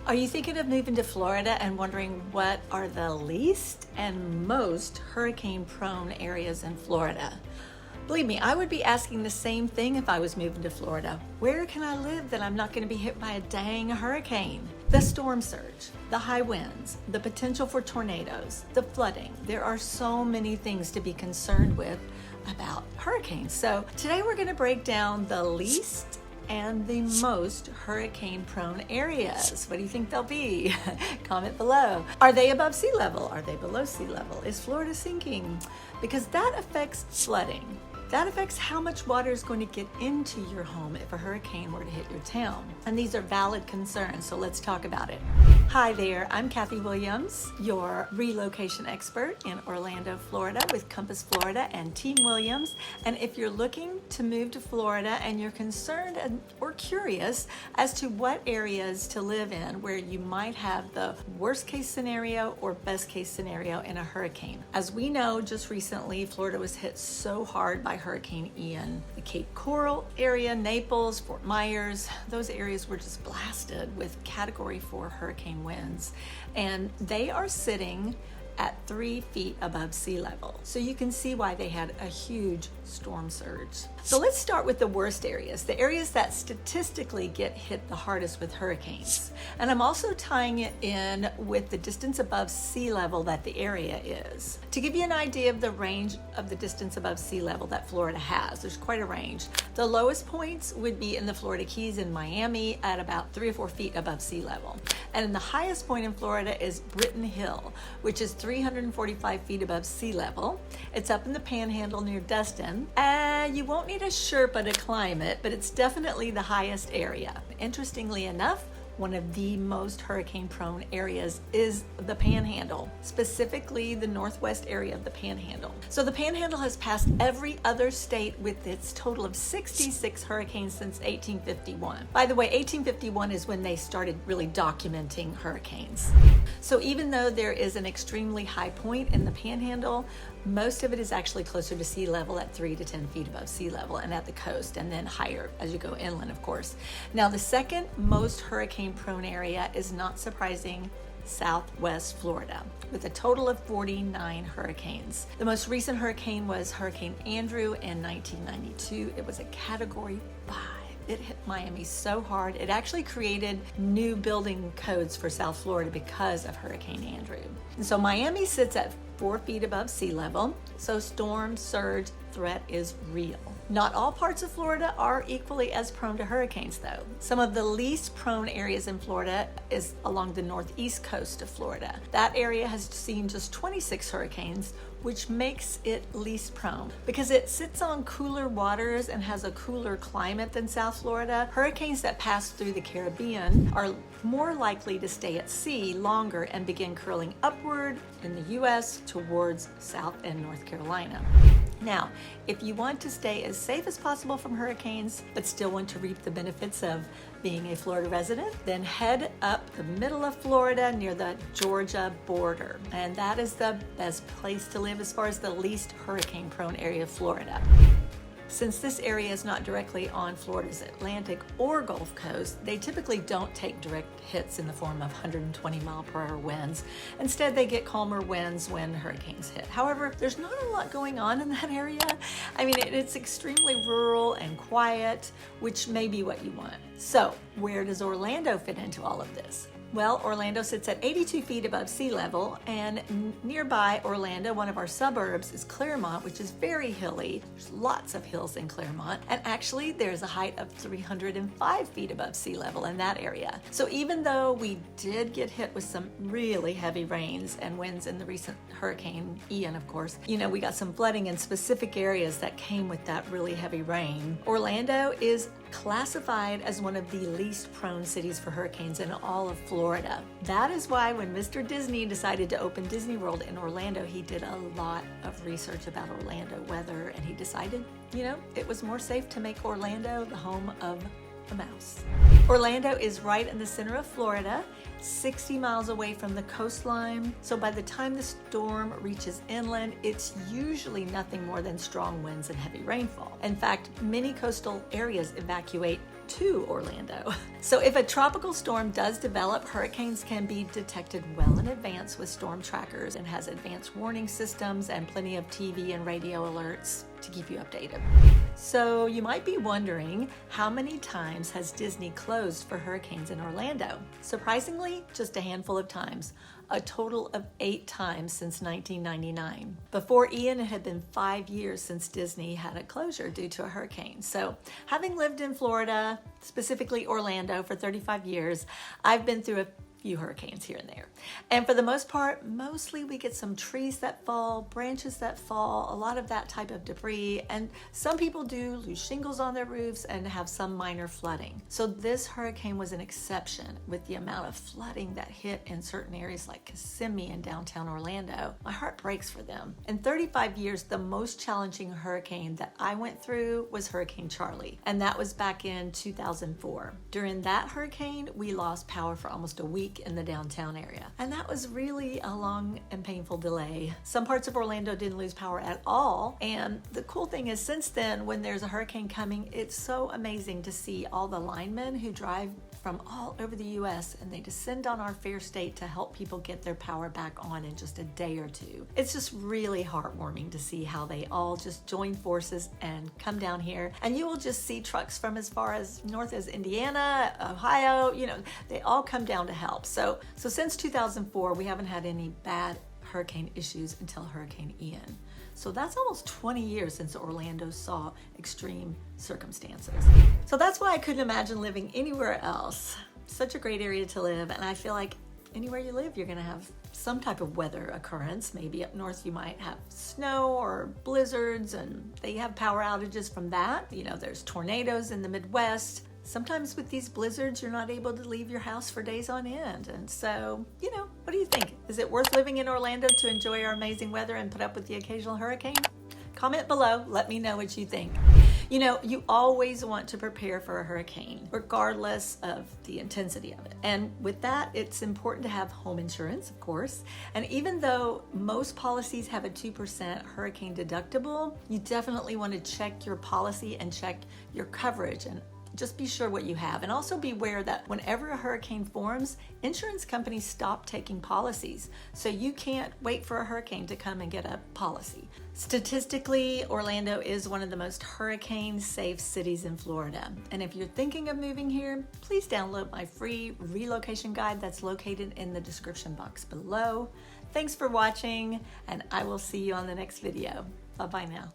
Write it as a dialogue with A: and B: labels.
A: Are you thinking of moving to Florida and wondering what are the least and most hurricane-prone areas in Florida? Believe me, I would be asking the same thing if I was moving to Florida. Where can I live that I'm not going to be hit by a dang hurricane? The storm surge, the high winds, the potential for tornadoes, the flooding. There are so many things to be concerned with about hurricanes. So today we're going to break down the least and the most hurricane-prone areas. What do you think they'll be? Comment below. Are they above sea level? Are they below sea level? Is Florida sinking? Because that affects flooding. That affects how much water is going to get into your home if a hurricane were to hit your town. And these are valid concerns, so let's talk about it. Hi there, I'm Kathy Williams, your relocation expert in Orlando, Florida with Compass Florida and Team Williams. And if you're looking to move to Florida and you're concerned or curious as to what areas to live in where you might have the worst case scenario or best case scenario in a hurricane. As we know, just recently, Florida was hit so hard by Hurricane Ian. The Cape Coral area, Naples, Fort Myers, those areas were just blasted with Category 4 hurricane winds. And they are sitting at 3 feet above sea level. So you can see why they had a huge storm surge. So let's start with the worst areas, the areas that statistically get hit the hardest with hurricanes. And I'm also tying it in with the distance above sea level that the area is. To give you an idea of the range of the distance above sea level that Florida has, there's quite a range. The lowest points would be in the Florida Keys in Miami at about 3 or 4 feet above sea level. And the highest point in Florida is Britton Hill, which is 345 feet above sea level. It's up in the Panhandle near Destin. You won't need a Sherpa to climb it, but it's definitely the highest area. Interestingly enough, one of the most hurricane-prone areas is the Panhandle, specifically the northwest area of the Panhandle. So the Panhandle has passed every other state with its total of 66 hurricanes since 1851. By the way, 1851 is when they started really documenting hurricanes. So even though there is an extremely high point in the Panhandle, most of it is actually closer to sea level at 3 to 10 feet above sea level and at the coast, and then higher as you go inland, of course. Now, the second most hurricane-prone area is, not surprising, Southwest Florida, with a total of 49 hurricanes. The most recent hurricane was Hurricane Andrew in 1992. It was a Category 5. It hit Miami so hard, it actually created new building codes for South Florida because of Hurricane Andrew. And so Miami sits at 4 feet above sea level, so storm surge threat is real. Not all parts of Florida are equally as prone to hurricanes, though. Some of the least prone areas in Florida is along the northeast coast of Florida. That area has seen just 26 hurricanes, which makes it least prone. Because it sits on cooler waters and has a cooler climate than South Florida, hurricanes that pass through the Caribbean are more likely to stay at sea longer and begin curling upward in the U.S. towards South and North Carolina. Now, if you want to stay as safe as possible from hurricanes, but still want to reap the benefits of being a Florida resident, then head up the middle of Florida near the Georgia border. And that is the best place to live as far as the least hurricane-prone area of Florida. Since this area is not directly on Florida's Atlantic or Gulf Coast, they typically don't take direct hits in the form of 120-mile-per-hour winds. Instead, they get calmer winds when hurricanes hit. However, there's not a lot going on in that area. I mean, it's extremely rural and quiet, which may be what you want. So, where does Orlando fit into all of this? Well, Orlando sits at 82 feet above sea level, and nearby Orlando, one of our suburbs, is Claremont, which is very hilly. There's lots of hills in Claremont, and actually there's a height of 305 feet above sea level in that area. So even though we did get hit with some really heavy rains and winds in the recent Hurricane Ian, of course, we got some flooding in specific areas that came with that really heavy rain. Orlando is classified as one of the least prone cities for hurricanes in all of Florida. That is why when Mr. Disney decided to open Disney World in Orlando, he did a lot of research about Orlando weather, and he decided, it was more safe to make Orlando the home of the mouse. Orlando is right in the center of Florida, 60 miles away from the coastline. So by the time the storm reaches inland, it's usually nothing more than strong winds and heavy rainfall. In fact, many coastal areas evacuate to Orlando. So if a tropical storm does develop, hurricanes can be detected well in advance with storm trackers and has advanced warning systems and plenty of TV and radio alerts to keep you updated. So you might be wondering, how many times has Disney closed for hurricanes in Orlando? Surprisingly, just a handful of times. A total of 8 times since 1999. Before Ian, it had been 5 years since Disney had a closure due to a hurricane. So having lived in Florida, specifically Orlando, for 35 years, I've been through a few hurricanes here and there. And for the most part, mostly we get some trees that fall, branches that fall, a lot of that type of debris, and some people do lose shingles on their roofs and have some minor flooding. So this hurricane was an exception with the amount of flooding that hit in certain areas like Kissimmee and downtown Orlando. My heart breaks for them. In 35 years, the most challenging hurricane that I went through was Hurricane Charlie, and that was back in 2004. During that hurricane, we lost power for almost a week in the downtown area. And that was really a long and painful delay. Some parts of Orlando didn't lose power at all. And the cool thing is, since then, when there's a hurricane coming, it's so amazing to see all the linemen who drive from all over the US and they descend on our fair state to help people get their power back on in just a day or two. It's just really heartwarming to see how they all just join forces and come down here. And you will just see trucks from as far as north as Indiana, Ohio, they all come down to help. So since 2004, we haven't had any bad hurricane issues until Hurricane Ian. So that's almost 20 years since Orlando saw extreme circumstances. So that's why I couldn't imagine living anywhere else. Such a great area to live, and I feel like anywhere you live, you're gonna have some type of weather occurrence. Maybe up north you might have snow or blizzards, and they have power outages from that. There's tornadoes in the Midwest. Sometimes with these blizzards, you're not able to leave your house for days on end. And so, what do you think? Is it worth living in Orlando to enjoy our amazing weather and put up with the occasional hurricane? Comment below, let me know what you think. You always want to prepare for a hurricane, regardless of the intensity of it. And with that, it's important to have home insurance, of course. And even though most policies have a 2% hurricane deductible, you definitely want to check your policy and check your coverage and just be sure what you have. And also be aware that whenever a hurricane forms, insurance companies stop taking policies. So you can't wait for a hurricane to come and get a policy. Statistically, Orlando is one of the most hurricane-safe cities in Florida. And if you're thinking of moving here, please download my free relocation guide that's located in the description box below. Thanks for watching, and I will see you on the next video. Bye-bye now.